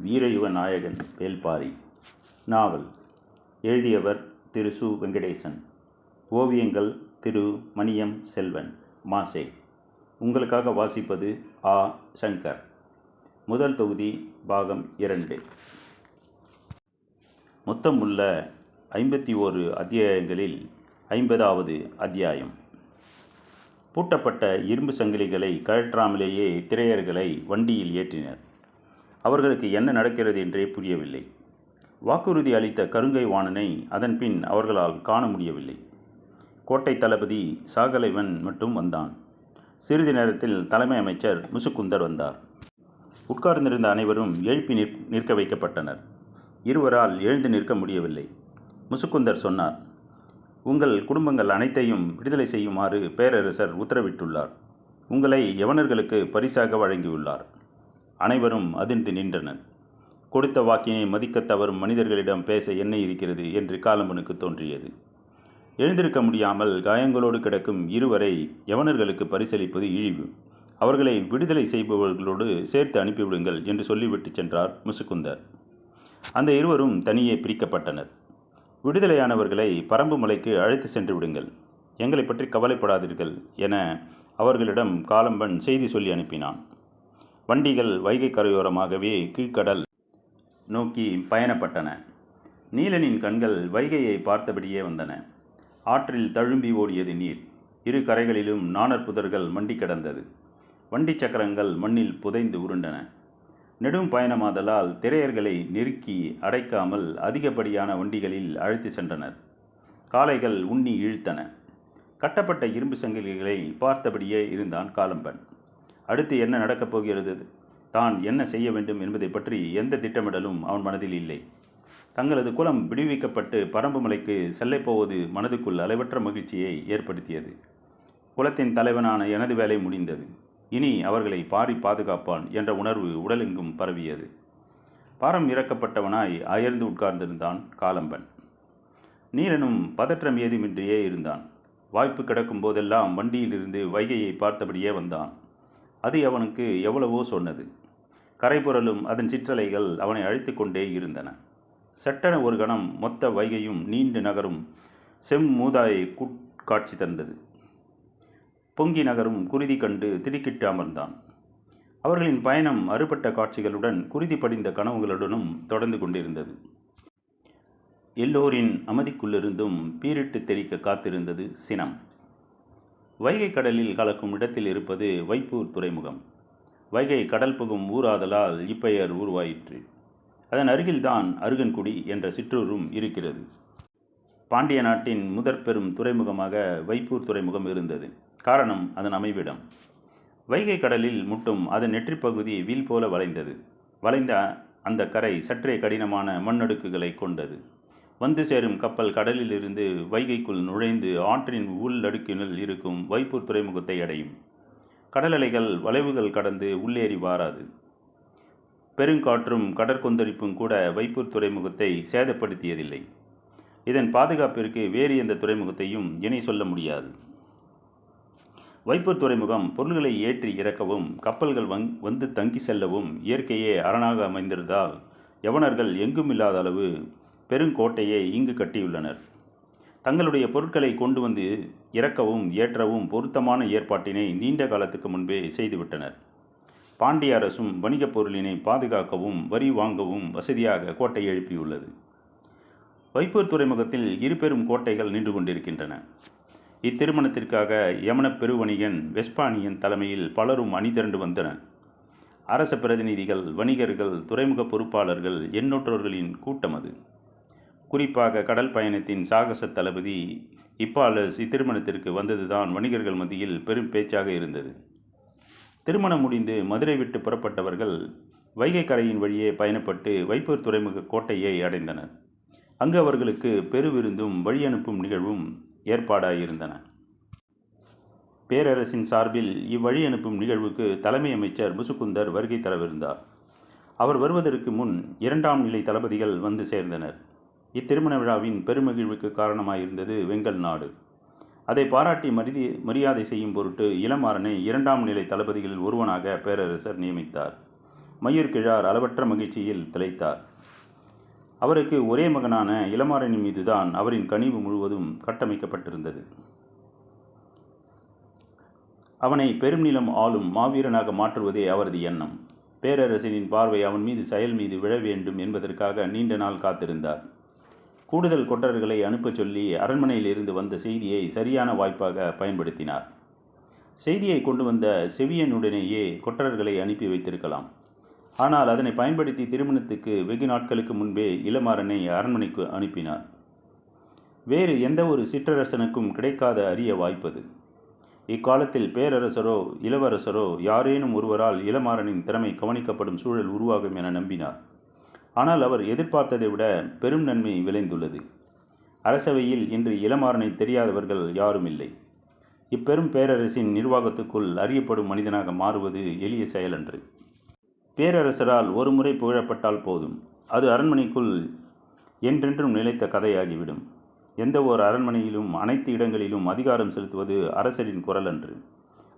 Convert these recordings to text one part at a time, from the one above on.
வீரயுக நாயகன் வேல்பாரி. நாவல். எழுதியவர் திரு சு. வெங்கடேசன். ஓவியங்கள் திரு மணியம் செல்வன், மாசே. உங்களுக்காக வாசிப்பது ஆ. சங்கர். முதல் தொகுதி, பாகம் 2. மொத்தம் உள்ள 51 அத்தியாயங்களில் 50வது அத்தியாயம். பூட்டப்பட்ட இரும்பு சங்கிலிகளை கழற்றாமலேயே திரையர்களை வண்டியில் ஏற்றினர். அவர்களுக்கு என்ன நடக்கிறது என்றே புரியவில்லை. வாக்குறுதி அளித்த கருங்கை வாணனை அதன் பின் அவர்களால் காண முடியவில்லை. கோட்டை தளபதி சாகலைவன் மட்டும் வந்தான். சிறிது நேரத்தில் தலைமை அமைச்சர் முசுக்குந்தர் வந்தார். உட்கார்ந்திருந்த அனைவரும் எழுப்பி நிற்க வைக்கப்பட்டனர். இருவரால் எழுந்து நிற்க முடியவில்லை. முசுக்குந்தர் சொன்னார், உங்கள் குடும்பங்கள் அனைத்தையும் விடுதலை செய்யுமாறு பேரரசர் உத்தரவிட்டுள்ளார். உங்களை யவனர்களுக்கு பரிசாக வழங்கியுள்ளார். அனைவரும் அதிர்ந்து நின்றனர். கொடுத்த வாக்கினை மதிக்க தவறும் மனிதர்களிடம் பேச என்ன இருக்கிறது என்று காலம்பனுக்கு தோன்றியது. எழுந்திருக்க முடியாமல் காயங்களோடு கிடக்கும் இருவரை யவனர்களுக்கு பரிசளிப்பது இழிவு. அவர்களை விடுதலை செய்பவர்களோடு சேர்த்து அனுப்பிவிடுங்கள் என்று சொல்லிவிட்டு சென்றார் முசுக்குந்தர். அந்த இருவரும் தனியே பிரிக்கப்பட்டனர். விடுதலையானவர்களை பரம்பு மலைக்கு அழைத்து சென்று விடுங்கள், எங்களை பற்றி கவலைப்படாதீர்கள் என அவர்களிடம் காலம்பன் செய்தி சொல்லி அனுப்பினான். வண்டிகள் வைகை கரையோரமாகவே கீழ்கடல் நோக்கி பயணப்பட்டன. நீலனின் கண்கள் வைகையை பார்த்தபடியே வந்தன. ஆற்றில் தழும்பி ஓடியது நீர். இரு கரைகளிலும் நாணற்புதர்கள் மண்டி கிடந்தது. வண்டி சக்கரங்கள் மண்ணில் புதைந்து உருண்டன. நெடும் பயணமாதலால் திரையர்களை நெருக்கி அடைக்காமல் அதிகப்படியான வண்டிகளில் அழைத்து சென்றனர். காளைகள் உண்ணி இழுத்தன. கட்டப்பட்ட இரும்பு சங்கிலிகளை பார்த்தபடியே இருந்தான் காலம்பன். அடுத்து என்ன நடக்கப் போகிறது, தான் என்ன செய்ய வேண்டும் என்பதை பற்றி எந்த திட்டமிடலும் அவன் மனதில் இல்லை. தங்களது குலம் விடுவிக்கப்பட்டு பரம்பு மலைக்கு செல்லப்போவது மனதுக்குள் அளவற்ற மகிழ்ச்சியை ஏற்படுத்தியது. குலத்தின் தலைவனான எனது வேலை முடிந்தது, இனி அவர்களை பாரி பாதுகாப்பான் என்ற உணர்வு உடலெங்கும் பரவியது. பாரம் இறக்கப்பட்டவனாய் அயர்ந்து உட்கார்ந்திருந்தான் காலம்பன். நீலனும் பதற்றம் ஏதுமின்றியே இருந்தான். வாய்ப்பு கிடக்கும் போதெல்லாம் வண்டியிலிருந்து வைகையை பார்த்தபடியே வந்தான். அது அவனுக்கு எவ்வளவோ சொன்னது. கரைபுரலும் அதன் சிற்றலைகள் அவனை அழைத்து கொண்டே இருந்தன. சட்டென ஒரு கணம் மொத்த வைகையும் நீண்டு நகரும் செம்மூதாயை காட்சி தந்தது. பொங்கி நகரும் குருதி கண்டு திடுக்கிட்டு அமர்ந்தான். அவர்களின் பயணம் அறுபட்ட காட்சிகளுடன் குருதி படிந்த கனவுகளுடனும் தொடர்ந்து கொண்டிருந்தது. எல்லோரின் அமைதிக்குள்ளிருந்தும் பீரிட்டு தெரிக்க காத்திருந்தது சினம். வைகை கடலில் கலக்கும் இடத்தில் இருப்பது வைப்பூர் துறைமுகம். வைகை கடல் புகும் ஊராதலால் இப்பெயர் உருவாயிற்று. அதன் அருகில்தான் அருகன்குடி என்ற சிற்றூரும் இருக்கிறது. பாண்டிய நாட்டின் முதற் பெரும் துறைமுகமாக வைப்பூர் துறைமுகம் இருந்தது. காரணம் அதன் அமைவிடம். வைகை கடலில் முட்டும் அதன் நெற்றிப்பகுதி வில் போல வளைந்தது. வளைந்த அந்த கரை சற்றே கடினமான மண்ணடுக்குகளை கொண்டது. வந்து சேரும் கப்பல் கடலில் இருந்து வைகைக்குள் நுழைந்து ஆற்றின் உள்ளடுக்கினுள் இருக்கும் வைப்பூர் துறைமுகத்தை அடையும். கடலலைகள் வளைவுகள் கடந்து உள்ளேறி வாராது. பெருங்காற்றும் கடற்கொந்தளிப்பும் கூட வைப்பூர் துறைமுகத்தை சேதப்படுத்தியதில்லை. இதன் பாதுகாப்பிற்கு வேறு எந்த துறைமுகத்தையும் இணை சொல்ல முடியாது. வைப்பூர் துறைமுகம் பொருள்களை ஏற்றி இறக்கவும் கப்பல்கள் வந்து தங்கி செல்லவும் இயற்கையே அரணாக அமைந்திருந்தால் யவனர்கள் எங்குமில்லாத அளவு பெருங்கோட்டையை இங்கு கட்டியுள்ளனர். தங்களுடைய பொருட்களை கொண்டு வந்து இறக்கவும் ஏற்றவும் பொருத்தமான ஏற்பாட்டினை நீண்ட காலத்துக்கு முன்பே செய்துவிட்டனர். பாண்டிய அரசும் வணிகப் பொருளினை பாதுகாக்கவும் வரி வாங்கவும் வசதியாக கோட்டை எழுப்பியுள்ளது. வைப்பூர் துறைமுகத்தில் இரு பெரும் கோட்டைகள் நின்று கொண்டிருக்கின்றன. இத்திருமணத்திற்காக யமன பெருவணிகன் வெஸ்பானியன் தலைமையில் பலரும் அணி திரண்டு வந்தனர். அரச பிரதிநிதிகள், வணிகர்கள், துறைமுக பொறுப்பாளர்கள், எண்ணற்றோர்களின் கூட்டம் அது. குறிப்பாக கடல் பயணத்தின் சாகச தளபதி இப்பாலஸ் இத்திருமணத்திற்கு வந்ததுதான் வணிகர்கள் மத்தியில் பெரும் பேச்சாக இருந்தது. திருமணம் முடிந்து மதுரை விட்டு புறப்பட்டவர்கள் வைகை கரையின் வழியே பயணப்பட்டு வைப்பூர் துறைமுக கோட்டையை அடைந்தனர். அங்கு அவர்களுக்கு பெருவிருந்தும் வழி அனுப்பும் நிகழ்வும் ஏற்பாடாயிருந்தன. பேரரசின் சார்பில் இவ்வழி அனுப்பும் நிகழ்வுக்கு தலைமை அமைச்சர் முசுக்குந்தர் வருகை தரவிருந்தார். அவர் வருவதற்கு முன் 2ஆம் நிலை தளபதிகள் வந்து சேர்ந்தனர். இத்திருமண விழாவின் பெருமகிழ்வுக்கு காரணமாயிருந்தது வெங்கல் நாடு. அதை பாராட்டி மரியாதை செய்யும் பொருட்டு இளமாறனை 2ஆம் நிலை தளபதிகளில் ஒருவனாக பேரரசர் நியமித்தார். மயூர்கிழார் அளவற்ற மகிழ்ச்சியில் திளைத்தார். அவருக்கு ஒரே மகனான இளமாறனின் மீதுதான் அவரின் கனிவு முழுவதும் கட்டமைக்கப்பட்டிருந்தது. அவனை பெருநிலம் ஆளும் மாவீரனாக மாற்றுவதே அவரது எண்ணம். பேரரசனின் பார்வை அவன் மீது செயல் மீது விழ வேண்டும் என்பதற்காக நீண்ட நாள் காத்திருந்தார். கூடுதல் கொற்றர்களை அனுப்பச் சொல்லி அரண்மனையில் இருந்து வந்த செய்தியை சரியான வாய்ப்பாக பயன்படுத்தினார். செய்தியை கொண்டு வந்த செவியனுடனேயே கொற்றர்களை அனுப்பி வைத்திருக்கலாம். ஆனால் அதனை பயன்படுத்தி திருமணத்துக்கு வெகு நாட்களுக்கு முன்பே இளமாறனை அரண்மனைக்கு அனுப்பினார். வேறு எந்த ஒரு சிற்றரசனுக்கும் கிடைக்காத அரிய வாய்ப்பது. இக்காலத்தில் பேரரசரோ இளவரசரோ யாரேனும் ஒருவரால் இளமாறனின் திறமை கவனிக்கப்படும் சூழல் உருவாகும் என நம்பினார். ஆனால் அவர் எதிர்பார்த்ததை விட பெரும் நன்மை விளைந்துள்ளது. அரசவையில் இன்று இளமாறனை தெரியாதவர்கள் யாரும் இல்லை. இப்பெரும் பேரரசின் நிர்வாகத்துக்குள் அறியப்படும் மனிதனாக மாறுவது எளிய செயலன்று. பேரரசரால் ஒரு முறை புகழப்பட்டால் போதும், அது அரண்மனைக்குள் என்றென்றும் நிலைத்த கதையாகிவிடும். எந்த ஒரு அரண்மனையிலும் அனைத்து இடங்களிலும் அதிகாரம் செலுத்துவது அரசரின் குரல் அன்று.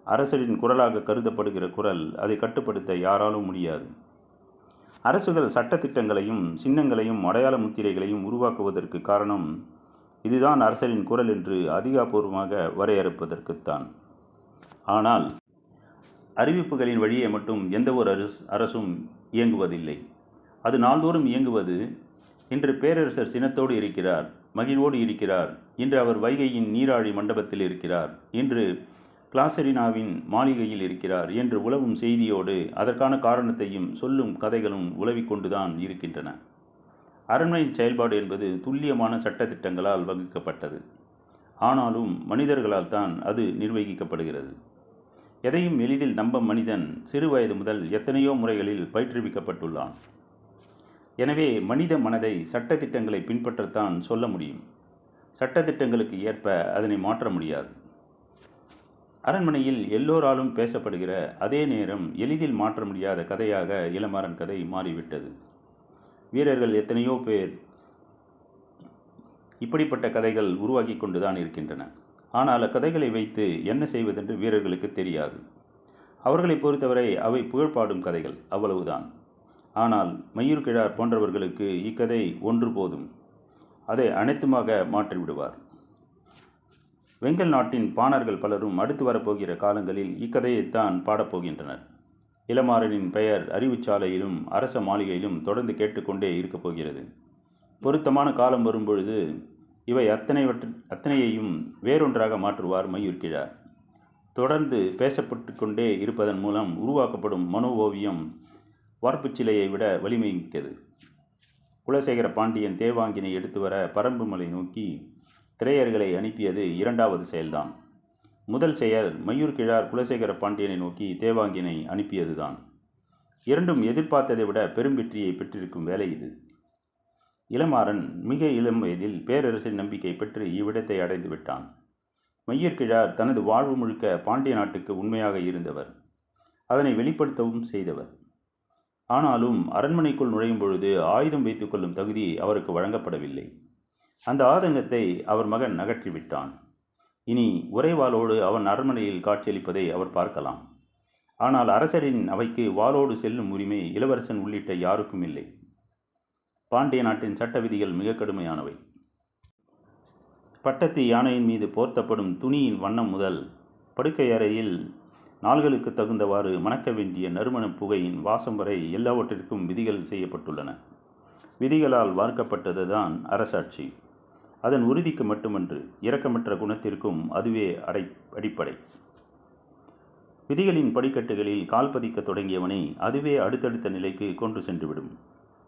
அரசரின் குரலாக கருதப்படுகிற குரல் அதை கட்டுப்படுத்த யாராலும் முடியாது. அரசுகள் சட்டத்திட்டங்களையும் சின்னங்களையும் அடையாள முத்திரைகளையும் உருவாக்குவதற்கு காரணம் இதுதான் அரசரின் குரல் என்று அதிகாரப்பூர்வமாக வரையறுப்பதற்குத்தான். ஆனால் அறிவிப்புகளின் வழியே மட்டும் எந்த ஒரு அரசும் இயங்குவதில்லை. அது நாள்தோறும் இயங்குவது. இன்று பேரரசர் சினத்தோடு இருக்கிறார், மகிழ்வோடு இருக்கிறார். இன்று அவர் வைகையின் நீராழி மண்டபத்தில் இருக்கிறார், இன்று கிளாசரினாவின் மாளிகையில் இருக்கிறார் என்று உலவும் செய்தியோடு அதற்கான காரணத்தையும் சொல்லும் கதைகளும் உலவிக்கொண்டுதான் இருக்கின்றன. அரண்மனை செயல்பாடு என்பது துல்லியமான சட்டத்திட்டங்களால் வகுக்கப்பட்டது. ஆனாலும் மனிதர்களால் தான் அது நிர்வகிக்கப்படுகிறது. எதையும் எளிதில் நம்ப மனிதன் சிறு வயது முதல் எத்தனையோ முறைகளில் பயிற்றுவிக்கப்பட்டுள்ளான். எனவே மனித மனதை சட்டத்திட்டங்களை பின்பற்றத்தான் சொல்ல முடியும். சட்டத்திட்டங்களுக்கு ஏற்ப அதனை மாற்ற முடியாது. அரண்மனையில் எல்லோராலும் பேசப்படுகிற அதே நேரம் எளிதில் மாற்ற முடியாத கதையாக இளமாறன் கதை மாறிவிட்டது. வீரர்கள் எத்தனையோ பேர் இப்படிப்பட்ட கதைகள் உருவாக்கி கொண்டுதான் இருக்கின்றன. ஆனால் அக்கதைகளை வைத்து என்ன செய்வதென்று வீரர்களுக்கு தெரியாது. அவர்களை பொறுத்தவரை அவை புகழ்பாடும் கதைகள், அவ்வளவுதான். ஆனால் மயூர்கிழார் போன்றவர்களுக்கு இக்கதை ஒன்று போதும். அதை அனைத்துமாக மாற்றிவிடுவார். வெங்கல் நாட்டின் பாணர்கள் பலரும் அடுத்து வரப்போகிற காலங்களில் இக்கதையைத்தான் பாடப்போகின்றனர். இளமாறனின் பெயர் அறிவுச்சாலையிலும் அரச மாளிகையிலும் தொடர்ந்து கேட்டுக்கொண்டே இருக்கப் போகிறது. பொருத்தமான காலம் வரும்பொழுது இவை அத்தனையையும் வேறொன்றாக மாற்றுவார் மயூர்கிழார். தொடர்ந்து பேசப்பட்டு கொண்டே இருப்பதன் மூலம் உருவாக்கப்படும் மனோ ஓவியம் வார்ப்புச் சிலையை விட வலிமை மிக்கது. குலசேகர பாண்டியன் தேவாங்கினை எடுத்து வர பரம்புமலை நோக்கி திரையர்களை அனுப்பியது இரண்டாவது செயல்தான். முதல் செயல் மயூர்கிழார் குலசேகர பாண்டியனை நோக்கி தேவாங்கினை அனுப்பியதுதான். இரண்டும் எதிர்பார்த்ததை விட பெரும் வெற்றியை பெற்றிருக்கும் வேலை இது. இளமாறன் மிக இளம் வயதில் பேரரசின் நம்பிக்கை பெற்று இவ்விடத்தை அடைந்து விட்டான். மயூர்கிழார் தனது வாழ்வு முழுக்க பாண்டிய நாட்டுக்கு உண்மையாக இருந்தவர். அதனை வெளிப்படுத்தவும் செய்தவர். ஆனாலும் அரண்மனைக்குள் நுழையும் பொழுது ஆயுதம் வைத்துக் கொள்ளும் தகுதி அவருக்கு வழங்கப்படவில்லை. அந்த ஆதங்கத்தை அவர் மகன் அகற்றிவிட்டான். இனி உறைவாளோடு அவன் அரண்மனையில் காட்சியளிப்பதை அவர் பார்க்கலாம். ஆனால் அரசரின் அவைக்கு வாளோடு செல்லும் உரிமை இளவரசன் உள்ளிட்ட யாருக்கும் இல்லை. பாண்டிய நாட்டின் சட்ட விதிகள் மிக கடுமையானவை. பட்டத்து யானையின் மீது போர்த்தப்படும் துணியின் வண்ணம் முதல் படுக்கை அறையில் நாள்களுக்கு தகுந்தவாறு மணக்க வேண்டிய நறுமண புகையின் வாசம் வரை எல்லாவற்றிற்கும் விதிகள் செய்யப்பட்டுள்ளன. விதிகளால் வார்க்கப்பட்டது தான் அரசாட்சி. அதன் உறுதிக்கு மட்டுமன்று, இரக்கமற்ற குணத்திற்கும் அதுவே அடிப்படை. விதிகளின் படிக்கட்டுகளில் கால் பதிக்க தொடங்கியவனை அதுவே அடுத்தடுத்த நிலைக்கு கொண்டு சென்றுவிடும்.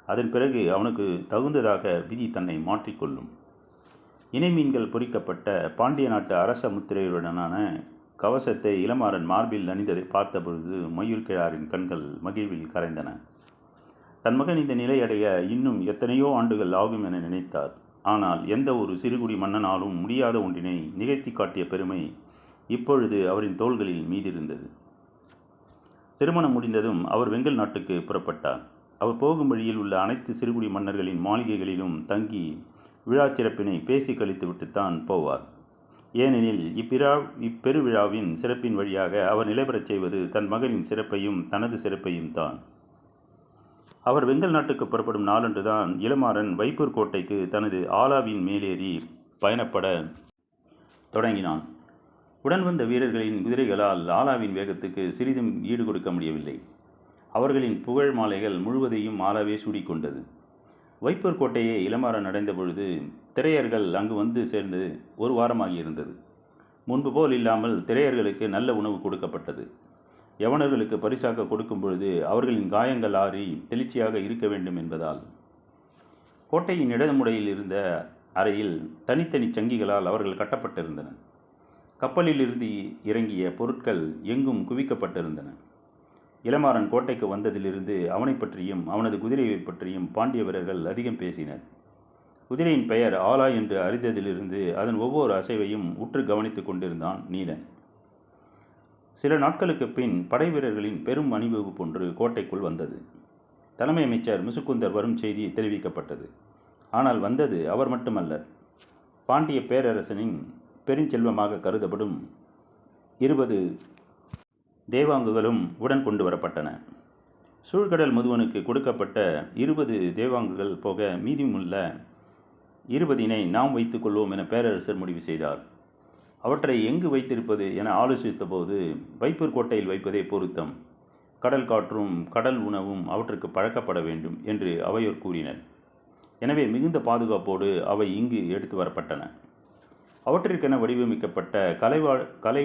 அதன் பிறகு அவனுக்கு தகுந்ததாக விதி தன்னை மாற்றிக்கொள்ளும். இணைமீன்கள் பொறிக்கப்பட்ட பாண்டிய நாட்டு அரச முத்திரையுடனான கவசத்தை இளமாறன் மார்பில் அணிந்ததை பார்த்தபொழுது மயூர்கிழாரின் கண்கள் மகிழ்வில் கரைந்தன. தன் மகன் இந்த நிலை அடைய இன்னும் எத்தனையோ ஆண்டுகள் ஆகும் என நினைத்தார். ஆனால் எந்த ஒரு சிறுகுடி மன்னனாலும் முடியாத ஒன்றினை நிகழ்த்தி காட்டிய பெருமை இப்பொழுது அவரின் தோள்களில் மீதிருந்தது. திருமணம் முடிந்ததும் அவர் வெங்கல் நாட்டுக்கு புறப்பட்டார். அவர் போகும் வழியில் உள்ள அனைத்து சிறுகுடி மன்னர்களின் மாளிகைகளிலும் தங்கி விழா சிறப்பினை பேசி கழித்துவிட்டுத்தான் போவார். ஏனெனில் இப்பெருவிழாவின் சிறப்பின் வழியாக அவர் நிலைபெறச் செய்வது தன் மகனின் சிறப்பையும் தனது சிறப்பையும் தான். அவர் வெங்கல் நாட்டுக்கு புறப்படும் நாளன்றுதான் இளமாறன் வைப்பூர் கோட்டைக்கு தனது ஆலாவின் மேலேறி பயணப்பட தொடங்கினான். உடன் வந்த வீரர்களின் குதிரைகளால் ஆலாவின் வேகத்துக்கு சிறிதும் ஈடு கொடுக்க முடியவில்லை. அவர்களின் புகழ் மாலைகள் முழுவதையும் ஆலாவே சூடிக்கொண்டது. வைப்பூர் கோட்டையை இளமாறன் அடைந்த பொழுது திரையர்கள் அங்கு வந்து சேர்ந்து ஒரு வாரமாகியிருந்தது. முன்பு போல் இல்லாமல் திரையர்களுக்கு நல்ல உணவு கொடுக்கப்பட்டது. யவனர்களுக்கு பரிசாக கொடுக்கும் பொழுது அவர்களின் காயங்கள் ஆறி தெளிச்சியாக இருக்க வேண்டும் என்பதால் கோட்டையின் இடதுமுறையில் இருந்த அறையில் தனித்தனி சங்கிகளால் அவர்கள் கட்டப்பட்டிருந்தன. கப்பலில் இருந்து இறங்கிய பொருட்கள் எங்கும் குவிக்கப்பட்டிருந்தன. இளமாறன் கோட்டைக்கு வந்ததிலிருந்து அவனை பற்றியும் அவனது குதிரையை பற்றியும் பாண்டிய வீரர்கள் அதிகம் பேசினர். குதிரையின் பெயர் ஆலா என்று அறிந்ததிலிருந்து அதன் ஒவ்வொரு அசைவையும் உற்று கவனித்து கொண்டிருந்தான் நீலன். சில நாட்களுக்கு பின் படை வீரர்களின் பெரும் அணிவகுப்பு ஒன்று கோட்டைக்குள் வந்தது. தலைமை அமைச்சர் முசுக்குந்தர் வரும் செய்தி தெரிவிக்கப்பட்டது. ஆனால் வந்தது அவர் மட்டுமல்ல, பாண்டிய பேரரசனின் பெருஞ்செல்வமாக கருதப்படும் 20 தேவாங்குகளும் உடன் கொண்டு வரப்பட்டன. சூழ்கடல் முதுவனுக்கு கொடுக்கப்பட்ட 20 தேவாங்குகள் போக மீதியுள்ள 20 நாம் வைத்துக் கொள்வோம் என பேரரசர் முடிவு செய்தார். அவற்றை எங்கு வைத்திருப்பது என ஆலோசித்த போது வைப்பூர் கோட்டையில் வைப்பதே பொருத்தம், கடல் காற்றும் கடல் உணவும் அவற்றுக்கு பழக்கப்பட வேண்டும் என்று அவையோர் கூறினர். எனவே மிகுந்த பாதுகாப்போடு அவை இங்கு எடுத்து வரப்பட்டன. அவற்றிற்கென வடிவமைக்கப்பட்ட கலை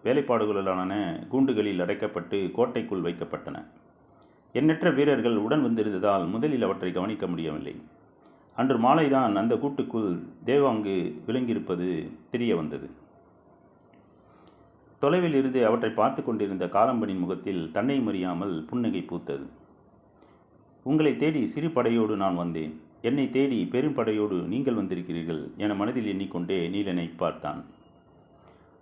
வேலைப்பாடுகளான கூண்டுகளில் அடைக்கப்பட்டு கோட்டைக்குள் வைக்கப்பட்டன. எண்ணற்ற வீரர்கள் உடன் வந்திருந்ததால் முதலில் அவற்றை கவனிக்க முடியவில்லை. அன்று மாலைதான் அந்த கூட்டுக்குள் தேவாங்கு விளங்கியிருப்பது தெரிய வந்தது. தொலைவில் இருந்து அவற்றை பார்த்து கொண்டிருந்த காலம்பனின் முகத்தில் தன்னை மறியாமல் புன்னகை பூத்தது. உங்களை தேடி சிறு படையோடு நான் வந்தேன், என்னை தேடி பெரும் படையோடு நீங்கள் வந்திருக்கிறீர்கள் என மனதில் எண்ணிக்கொண்டே நீலனை பார்த்தான்.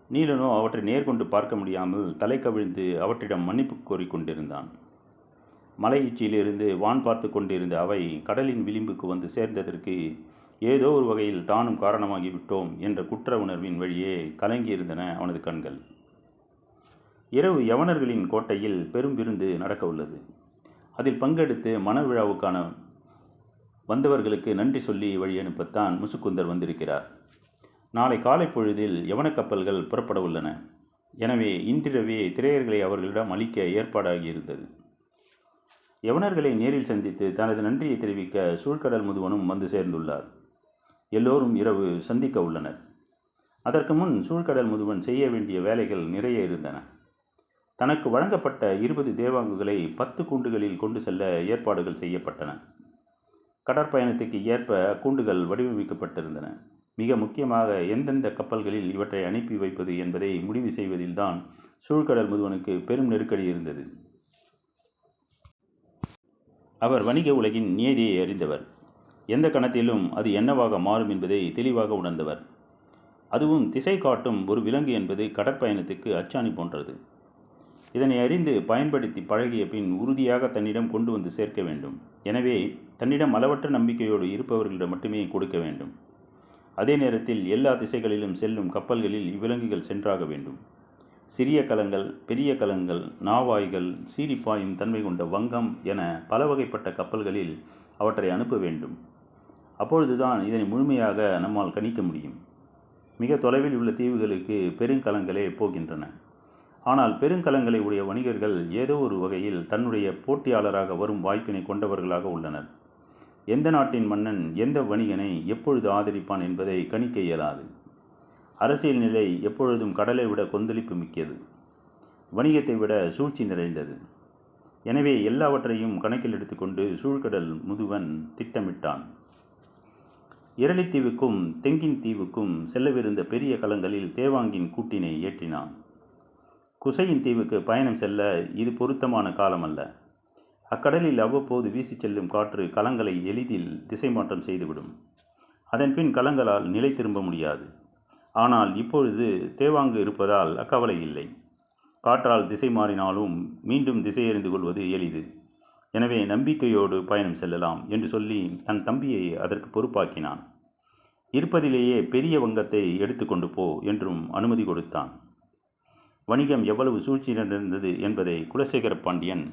நீலனோ அவற்றை நேர்கொண்டு பார்க்க முடியாமல் தலை கவிழ்ந்து அவற்றிடம் மன்னிப்பு கோரிக்கொண்டிருந்தான். மலை உச்சியிலிருந்து வான் பார்த்து கொண்டிருந்த அவை கடலின் விளிம்புக்கு வந்து சேர்ந்ததற்கு ஏதோ ஒரு வகையில் தானும் காரணமாகிவிட்டோம் என்ற குற்ற உணர்வின் வழியே கலங்கியிருந்தன அவனது கண்கள். இரவு யவனர்களின் கோட்டையில் பெரும் விருந்து நடக்க உள்ளது. அதில் பங்கெடுத்து மணவிழாவுக்கான வந்தவர்களுக்கு நன்றி சொல்லி வழி அனுப்பத்தான் முசுக்குந்தர் வந்திருக்கிறார். நாளை காலை பொழுதில் யவன கப்பல்கள் புறப்பட உள்ளன. எனவே இன்றிரவே திரையர்களை அவர்களிடம் அளிக்க ஏற்பாடாகியிருந்தது. யவனர்களை நேரில் சந்தித்து தனது நன்றியை தெரிவிக்க சூழ்கடல் முதுவனும் வந்து சேர்ந்துள்ளார். எல்லோரும் இரவு சந்திக்க உள்ளனர். அதற்கு முன் சூழ்கடல் முதுவன் செய்ய வேண்டிய வேலைகள் நிறைய இருந்தன. தனக்கு வழங்கப்பட்ட 20 தேவாங்குகளை 10 கூண்டுகளில் கொண்டு செல்ல ஏற்பாடுகள் செய்யப்பட்டன. கடற்பயணத்துக்கு ஏற்ப கூண்டுகள் வடிவமைக்கப்பட்டிருந்தன. மிக முக்கியமாக எந்தெந்த கப்பல்களில் இவற்றை அனுப்பி வைப்பது என்பதை முடிவு செய்வதில்தான் சூழ்கடல் முதுவனுக்கு பெரும் நெருக்கடி இருந்தது. அவர் வணிக உலகின் நியதியை அறிந்தவர். எந்த கணத்திலும் அது என்னவாக மாறும் என்பதை தெளிவாக உணர்ந்தவர். அதுவும் திசை காட்டும் ஒரு விலங்கு என்பது கடற்பயணத்துக்கு அச்சாணி போன்றது. இதனை அறிந்து பயன்படுத்தி பழகிய பின் உறுதியாக தன்னிடம் கொண்டு வந்து சேர்க்க வேண்டும். எனவே தன்னிடம் அளவற்ற நம்பிக்கையோடு இருப்பவர்களிடம் மட்டுமே கொடுக்க வேண்டும். அதே நேரத்தில் எல்லா திசைகளிலும் செல்லும் கப்பல்களில் இவ்விலங்குகள் சென்றாக வேண்டும். சிறிய கலங்கள், பெரிய கலங்கள், நாவாய்கள், சீரிப்பாயும் தன்மை கொண்ட வங்கம் என பல வகைப்பட்ட கப்பல்களில் அவற்றை அனுப்ப வேண்டும். அப்பொழுதுதான் இதனை முழுமையாக நம்மால் கணிக்க முடியும். மிக தொலைவில் உள்ள தீவுகளுக்கு பெருங்கலங்களே போகின்றன. ஆனால் பெருங்கலங்களை உடைய வணிகர்கள் ஏதோ ஒரு வகையில் தன்னுடைய போட்டியாளராக வரும் வாய்ப்பினை கொண்டவர்களாக உள்ளனர். எந்த நாட்டின் மன்னன் எந்த வணிகனை எப்பொழுது ஆதரிப்பான் என்பதை கணிக்க இயலாது. அரசியல் நிலை எப்பொழுதும் கடலை விட கொந்தளிப்பு மிக்கது, வணிகத்தை விட சூழ்ச்சி நிறைந்தது. எனவே எல்லாவற்றையும் கணக்கில் எடுத்துக்கொண்டு சூழ்கடல் முதுவன் திட்டமிட்டான். இரளித்தீவுக்கும் தெங்கின் தீவுக்கும் செல்லவிருந்த பெரிய கலங்களில் தேவாங்கின் கூட்டினை ஏற்றினான். குசையின் தீவுக்கு பயணம் செல்ல இது பொருத்தமான காலம் அல்ல. அக்கடலில் அவ்வப்போது வீசி செல்லும் காற்று கலங்களை எளிதில் திசை மாற்றம் செய்துவிடும். அதன்பின் கலங்களால் நிலை திரும்ப முடியாது. ஆனால் இப்பொழுது தேவாங்கு இருப்பதால் அக்கவலை இல்லை. காற்றால் திசை மாறினாலும் மீண்டும் திசையறிந்து கொள்வது எளிது. எனவே நம்பிக்கையோடு பயணம் செல்லலாம் என்று சொல்லி தன் தம்பியை அதற்கு பொறுப்பாக்கினான். இருப்பதிலேயே பெரிய வங்கத்தை எடுத்துக்கொண்டு போ என்றும் அனுமதி கொடுத்தான். வணிகம் எவ்வளவு சூழ்ச்சி நிறைந்தது என்பதை குலசேகர பாண்டியன்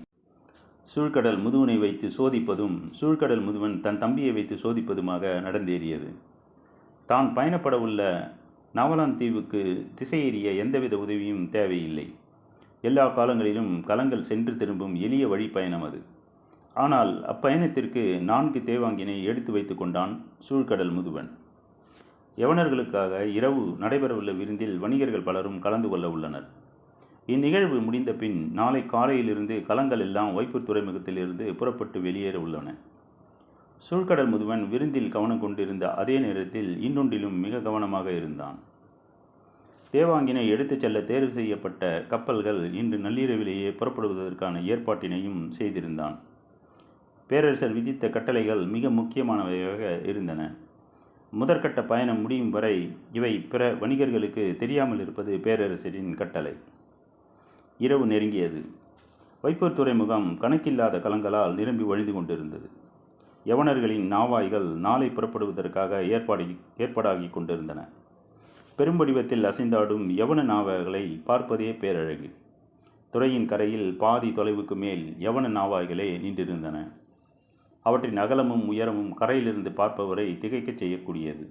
சூழ்கடல் முதுவனை வைத்து சோதிப்பதும் சூழ்கடல் முதுவன் தன் தம்பியை வைத்து சோதிப்பதுமாக நடந்தேறியது. தான் பயணப்பட உள்ள நவலாந்தீவுக்கு திசையேறிய எந்தவித உதவியும் தேவையில்லை. எல்லா காலங்களிலும் கலங்கள் சென்று திரும்பும் எளிய வழி பயணம் அது. ஆனால் அப்பயணத்திற்கு 4 தேவாங்கினை எடுத்து வைத்து கொண்டான் சூழ்கடல் முதுவன். யவனர்களுக்காக இரவு நடைபெறவுள்ள விருந்தில் வணிகர்கள் பலரும் கலந்து கொள்ள உள்ளனர். இந்நிகழ்வு முடிந்த பின் நாளை காலையிலிருந்து கலங்கள் எல்லாம் வைப்பூர் துறைமுகத்திலிருந்து புறப்பட்டு வெளியேற உள்ளன. சூழ்கடல் முதுவன் விருந்தில் கவனம் கொண்டிருந்த அதே நேரத்தில் இன்னொன்றிலும் மிக கவனமாக இருந்தான். தேவாங்கினை எடுத்துச் செல்ல தேர்வு செய்யப்பட்ட கப்பல்கள் இன்று நள்ளிரவிலேயே புறப்படுவதற்கான ஏற்பாட்டினையும் செய்திருந்தான். பேரரசர் விதித்த கட்டளைகள் மிக முக்கியமானவையாக இருந்தன. முதற்கட்ட பயணம் முடியும் வரை இவை பிற வணிகர்களுக்கு தெரியாமல் இருப்பது பேரரசரின் கட்டளை. இரவு நெருங்கியது. வைப்பூர் துறைமுகம் கணக்கில்லாத கலங்களால் நிரம்பி வழிந்து கொண்டிருந்தது. யவனர்களின் நாவாய்கள் நாளை புறப்படுவதற்காக ஏற்பாடாகி கொண்டிருந்தன. பெரும்படிவத்தில் அசைந்தாடும் யவன நாவாய்களை பார்ப்பதே பேரழகு. துறையின் கரையில் பாதி தொலைவுக்கு மேல் யவன நாவாய்களே நின்றிருந்தன. அவற்றின் அகலமும் உயரமும் கரையிலிருந்து பார்ப்பவரை திகைக்கச் செய்யக்கூடியது.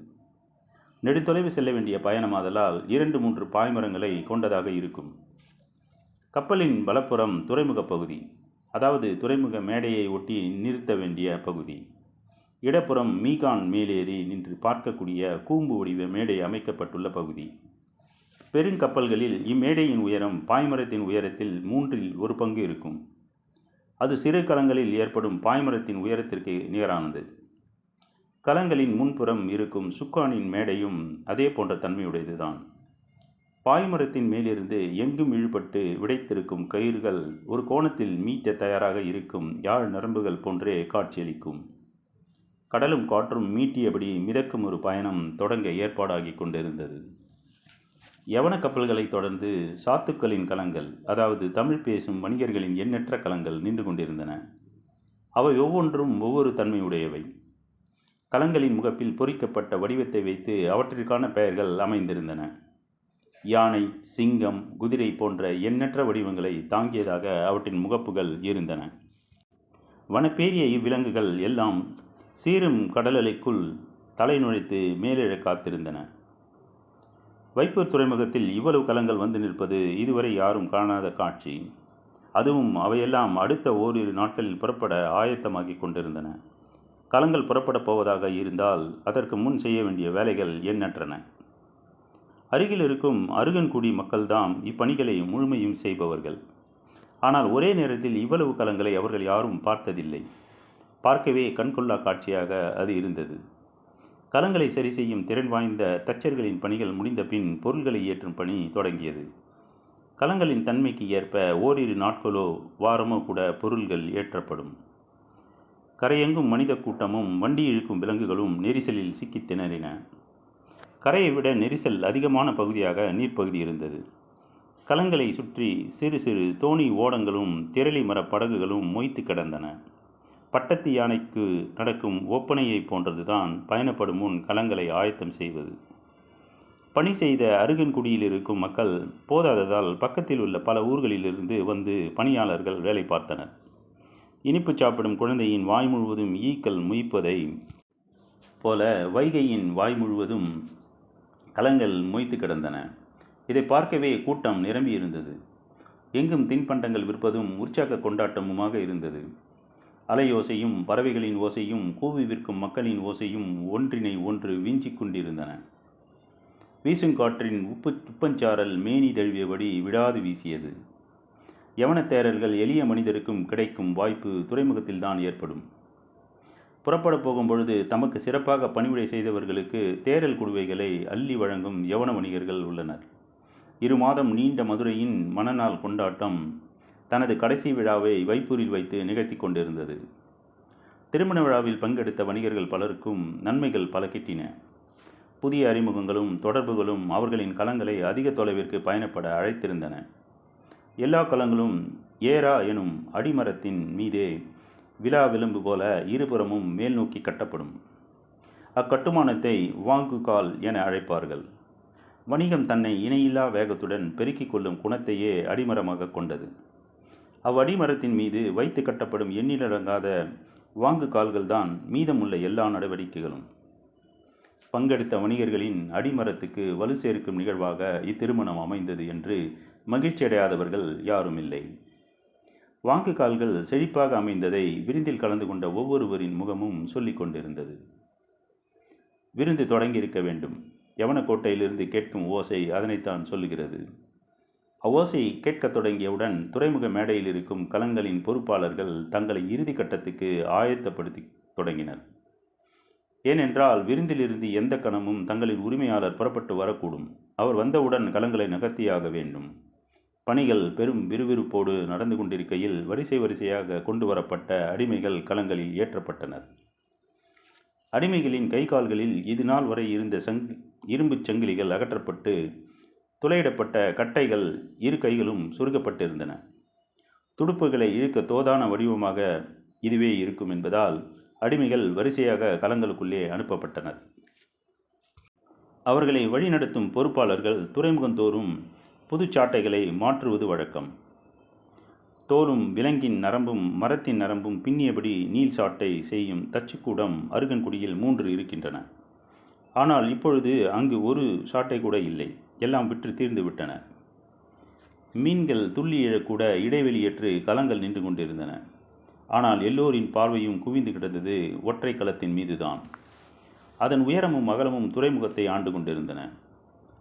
நெடுந்தொலைவு செல்ல வேண்டிய பயணமாதலால் 2-3 பாய்மரங்களை கொண்டதாக இருக்கும். கப்பலின் வலப்புறம் துறைமுக பகுதி, அதாவது துறைமுக மேடையை ஒட்டி நிறுத்த வேண்டிய பகுதி. இடப்புறம் மீகான் மேலேறி நின்று பார்க்கக்கூடிய கூம்பு வடிவ மேடை அமைக்கப்பட்டுள்ள பகுதி. பெருங்கப்பல்களில் இம்மேடையின் உயரம் பாய்மரத்தின் உயரத்தில் 1/3 பங்கு இருக்கும். அது சிறு கலங்களில் ஏற்படும் பாய்மரத்தின் உயரத்திற்கு நிகரானது. கலங்களின் முன்புறம் இருக்கும் சுக்கானின் மேடையும் அதே போன்ற தன்மையுடையதுதான். பாய்மரத்தின் மேலிருந்து எங்கும் இழுபட்டு விடைத்திருக்கும் கயிறுகள் ஒரு கோணத்தில் மீட்ட தயாராக இருக்கும் யாழ் நரம்புகள் போன்றே காட்சியளிக்கும். கடலும் காற்றும் மீட்டியபடி மிதக்கும் ஒரு பயணம் தொடங்க ஏற்பாடாகி கொண்டிருந்தது. யவன கப்பல்களை தொடர்ந்து சாத்துக்களின் கலங்கள், அதாவது தமிழ் பேசும் வணிகர்களின் எண்ணற்ற கலங்கள் நின்று கொண்டிருந்தன. அவை ஒவ்வொன்றும் ஒவ்வொரு தன்மையுடையவை. கலங்களின் முகப்பில் பொறிக்கப்பட்ட வடிவத்தை வைத்து அவற்றிற்கான பெயர்கள் அமைந்திருந்தன. யானை, சிங்கம், குதிரை போன்ற எண்ணற்ற வடிவங்களை தாங்கியதாக அவற்றின் முகப்புகள் இருந்தன. வனப்பேரிய இவ்விலங்குகள் எல்லாம் சீரும் கடலலைக்குள் தலை நுழைத்து மேலெழ காத்திருந்தன. வைப்பூர் துறைமுகத்தில் இவ்வளவு கலங்கள் வந்து நிற்பது இதுவரை யாரும் காணாத காட்சி. அதுவும் அவையெல்லாம் அடுத்த ஓரிரு நாட்களில் புறப்பட ஆயத்தமாகி கொண்டிருந்தன. கலங்கள் புறப்படப் போவதாக இருந்தால் அதற்கு முன் செய்ய வேண்டிய வேலைகள் எண்ணற்றன. அருகில் இருக்கும் அருகன்குடி மக்கள்தாம் இப்பணிகளை முழுமையும் செய்பவர்கள். ஆனால் ஒரே நேரத்தில் இவ்வளவு கலங்களை அவர்கள் யாரும் பார்த்ததில்லை. பார்க்கவே கண்கொள்ளா காட்சியாக அது இருந்தது. கலங்களை சரி செய்யும் திறன் வாய்ந்த தச்சர்களின் பணிகள் முடிந்த பின் பொருள்களை ஏற்றும் பணி தொடங்கியது. கலங்களின் தன்மைக்கு ஏற்ப ஓரிரு நாட்களோ வாரமோ கூட பொருள்கள் ஏற்றப்படும். கரையெங்கும் மனித கூட்டமும் வண்டி இழுக்கும் விலங்குகளும் நெரிசலில் சிக்கி திணறின. கரையை விட நெரிசல் அதிகமான பகுதியாக நீர்ப்பகுதி இருந்தது. கலங்களை சுற்றி சிறு சிறு தோணி ஓடங்களும் திரளி மர படகுகளும் மொய்த்து கிடந்தன. பட்டத்து யானைக்கு நடக்கும் ஒப்பனையை போன்றதுதான் பயணப்படும் முன் கலங்களை ஆயத்தம் செய்வது. பணி செய்த அருகன்குடியில் இருக்கும் மக்கள் போதாததால் பக்கத்தில் உள்ள பல ஊர்களிலிருந்து வந்து பணியாளர்கள் வேலை பார்த்தனர். இனிப்பு சாப்பிடும் குழந்தையின் வாய் முழுவதும் ஈக்கள் முய்ப்பதை போல வைகையின் வாய் முழுவதும் கலங்கள் மொய்த்து கிடந்தன. இதை பார்க்கவே கூட்டம் நிரம்பி இருந்தது. எங்கும் தின்பண்டங்கள் விற்பதும் உற்சாக கொண்டாட்டமுமாக இருந்தது. அலையோசையும் பறவைகளின் ஓசையும் கூவி விற்கும் மக்களின் ஓசையும் ஒன்றினை ஒன்று வீஞ்சிக் கொண்டிருந்தன. வீசுங்காற்றின் உப்பஞ்சாரல் மேனி தழுவியபடி விடாது வீசியது. யவனத்தேரர்கள் எளிய மனிதருக்கும் கிடைக்கும் வாய்ப்பு துறைமுகத்தில்தான் ஏற்படும். புறப்படப் போகும் பொழுது தமக்கு சிறப்பாக பணிவிடை செய்தவர்களுக்கு தேரல் குடுவைகளை அள்ளி வழங்கும் யவன வணிகர்கள் உள்ளனர். 2 மாதம் நீண்ட மதுரையின் மணநாள் கொண்டாட்டம் தனது கடைசி விழாவை வைப்பூரில் வைத்து நிகழ்த்தி கொண்டிருந்தது. திருமண விழாவில் பங்கெடுத்த வணிகர்கள் பலருக்கும் நன்மைகள் பல கிட்டின. புதிய அறிமுகங்களும் தொடர்புகளும் அவர்களின் கலங்களை அதிக தொலைவிற்கு பயணப்பட அழைத்திருந்தன. எல்லா கலங்களும் ஏரா எனும் அடிமரத்தின் மீதே விழா விளிம்பு போல இருபுறமும் மேல் நோக்கி கட்டப்படும். அக்கட்டுமானத்தை வாங்குகால் என அழைப்பார்கள். வணிகம் தன்னை இணையில்லா வேகத்துடன் பெருக்கிக் கொள்ளும் குணத்தையே அடிமரமாக கொண்டது. அவ்வடிமரத்தின் மீது வைத்து கட்டப்படும் எண்ணிலடங்காத வாங்கு கால்கள்தான் மீதமுள்ள எல்லா நடவடிக்கைகளும். பங்கெடுத்த வணிகர்களின் அடிமரத்துக்கு வலு சேர்க்கும் நிகழ்வாக இத்திருமணம் அமைந்தது என்று மகிழ்ச்சியடையாதவர்கள் யாரும் இல்லை. வாங்கு கால்கள் செழிப்பாக அமைந்ததை விருந்தில் கலந்து கொண்ட ஒவ்வொருவரின் முகமும் சொல்லிக் கொண்டிருந்தது. விருந்து தொடங்கியிருக்க வேண்டும். யவனக்கோட்டையிலிருந்து கேட்கும் ஓசை அதனைத்தான் சொல்லுகிறது. அவ்வோசை கேட்கத் தொடங்கியவுடன் துறைமுக மேடையில் இருக்கும் கலங்களின் பொறுப்பாளர்கள் தங்களை இறுதி கட்டத்துக்கு ஆயத்தப்படுத்தி தொடங்கினர். ஏனென்றால் விருந்திலிருந்து எந்த கணமும் தங்களின் உரிமையாளர் புறப்பட்டு வரக்கூடும். அவர் வந்தவுடன் கலங்களை நகர்த்தியாக வேண்டும். பணிகள் பெரும் விறுவிறுப்போடு நடந்து கொண்டிருக்கையில் வரிசை வரிசையாக கொண்டு வரப்பட்ட அடிமைகள் கலங்களில் ஏற்றப்பட்டனர். அடிமைகளின் கை கால்களில் இது நாள் வரை இருந்த இரும்புச் சங்கிலிகள் அகற்றப்பட்டு துளையிடப்பட்ட கட்டைகள் இரு கைகளும் சுருக்கப்பட்டிருந்தன. துடுப்புகளை இழுக்க தோதான வடிவமாக இதுவே இருக்கும் என்பதால் அடிமைகள் வரிசையாக கலங்களுக்குள்ளே அனுப்பப்பட்டனர். அவர்களை வழிநடத்தும் பொறுப்பாளர்கள் துறைமுகந்தோறும் புதுச்சாட்டைகளை மாற்றுவது வழக்கம். தோலும் விலங்கின் நரம்பும் மரத்தின் நரம்பும் பின்னியபடி நீல் சாட்டை செய்யும் தச்சுக்கூடம் அருகன்குடியில் 3 இருக்கின்றன. ஆனால் இப்பொழுது அங்கு ஒரு சாட்டை கூட இல்லை. எல்லாம் விற்று தீர்ந்து விட்டன. மீன்கள் துள்ளி எழக்கூட இடைவெளியற்று கலங்கள் நின்று கொண்டிருந்தன. ஆனால் எல்லோரின் பார்வையும் குவிந்து கிடந்தது ஒற்றை கலத்தின் மீதுதான். அதன் உயரமும் அகலமும் துறைமுகத்தை ஆண்டு கொண்டிருந்தன.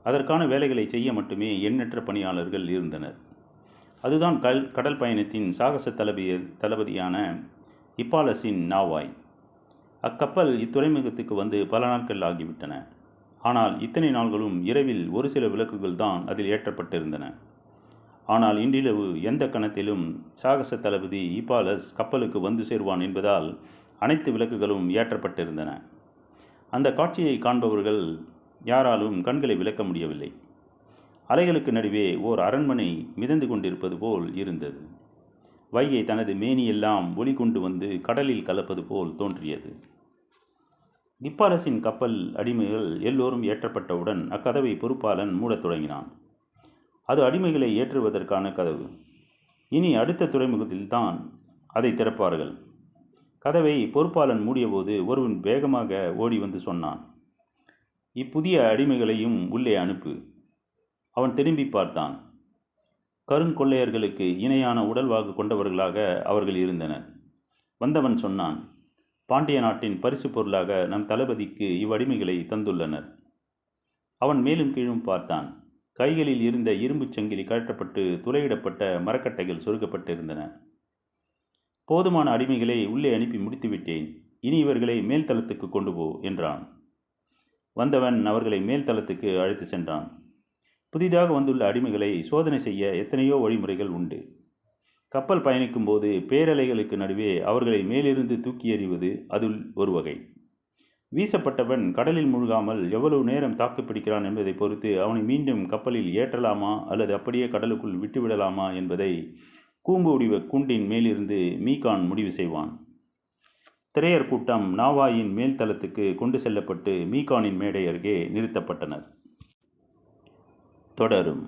அதற்கான வேலைகளை செய்ய மட்டுமே எண்ணற்ற பணியாளர்கள் இருந்தனர். அதுதான் கடல் பயணத்தின் சாகச தளபதியான இப்பாலஸின் நாவாய். அக்கப்பல் இத்துறைமுகத்துக்கு வந்து பல நாட்கள் ஆகிவிட்டன. ஆனால் இத்தனை நாள்களும் இரவில் ஒரு சில விளக்குகள் தான் அதில் ஏற்றப்பட்டிருந்தன. ஆனால் இன்றிரவு எந்த கணத்திலும் சாகச தளபதி இப்பாலஸ் கப்பலுக்கு வந்து சேர்வான் என்பதால் அனைத்து விளக்குகளும் ஏற்றப்பட்டிருந்தன. அந்த காட்சியை காண்பவர்கள் யாராலும் கண்களை விலக்க முடியவில்லை. அலைகளுக்கு நடுவே ஓர் அரண்மனை மிதந்து கொண்டிருப்பது போல் இருந்தது. வைகை தனது மேனியெல்லாம் ஒளி கொண்டு வந்து கடலில் கலப்பது போல் தோன்றியது. இப்பாலஸின் கப்பல் அடிமைகள் எல்லோரும் ஏற்றப்பட்டவுடன் அக்கதவை பொறுப்பாளன் மூடத் தொடங்கினான். அது அடிமைகளை ஏற்றுவதற்கான கதவு. இனி அடுத்த துறைமுகத்தில்தான் அதை திறப்பார்கள். கதவை பொறுப்பாளன் மூடியபோது ஒருவன் வேகமாக ஓடி வந்து சொன்னான், இப்புதிய அடிமைகளையும் உள்ளே அனுப்பு. அவன் திரும்பி பார்த்தான். கருங்கொள்ளையர்களுக்கு இணையான உடல்வாகு கொண்டவர்களாக அவர்கள் இருந்தனர். வந்தவன் சொன்னான், பாண்டிய நாட்டின் பரிசு பொருளாக நம் தளபதிக்கு இவ்வடிமைகளை தந்துள்ளனர். அவன் மேலும் கீழும் பார்த்தான். கைகளில் இருந்த இரும்புச் சங்கிலி கழற்றப்பட்டு துளையிடப்பட்ட மரக்கட்டைகள் சொருகப்பட்டிருந்தன. போதுமான அடிமைகளை உள்ளே அனுப்பி முடித்துவிட்டேன். இனி இவர்களை மேல்தளத்துக்கு கொண்டு போ என்றான். வந்தவன் அவர்களை மேல்தளத்துக்கு அழைத்து சென்றான். புதிதாக வந்துள்ள அடிமைகளை சோதனை செய்ய எத்தனையோ வழிமுறைகள் உண்டு. கப்பல் பயணிக்கும் போது பேரலைகளுக்கு நடுவே அவர்களை மேலிருந்து தூக்கி எறிவது அதில் ஒரு வகை. வீசப்பட்டவன் கடலில் மூழ்காமல் எவ்வளவு நேரம் தாக்கு பிடிக்கிறான் என்பதை பொறுத்து அவனை மீண்டும் கப்பலில் ஏற்றலாமா அல்லது அப்படியே கடலுக்குள் விட்டுவிடலாமா என்பதை கூம்பு வடிவ கூண்டின் மேலிருந்து மீகான் முடிவு செய்வான். திரையர் கூட்டம் நாவாயின் மேல் தளத்துக்கு கொண்டு செல்லப்பட்டு மீகானின் மேடை அருகே நிறுத்தப்பட்டனர். தொடரும்.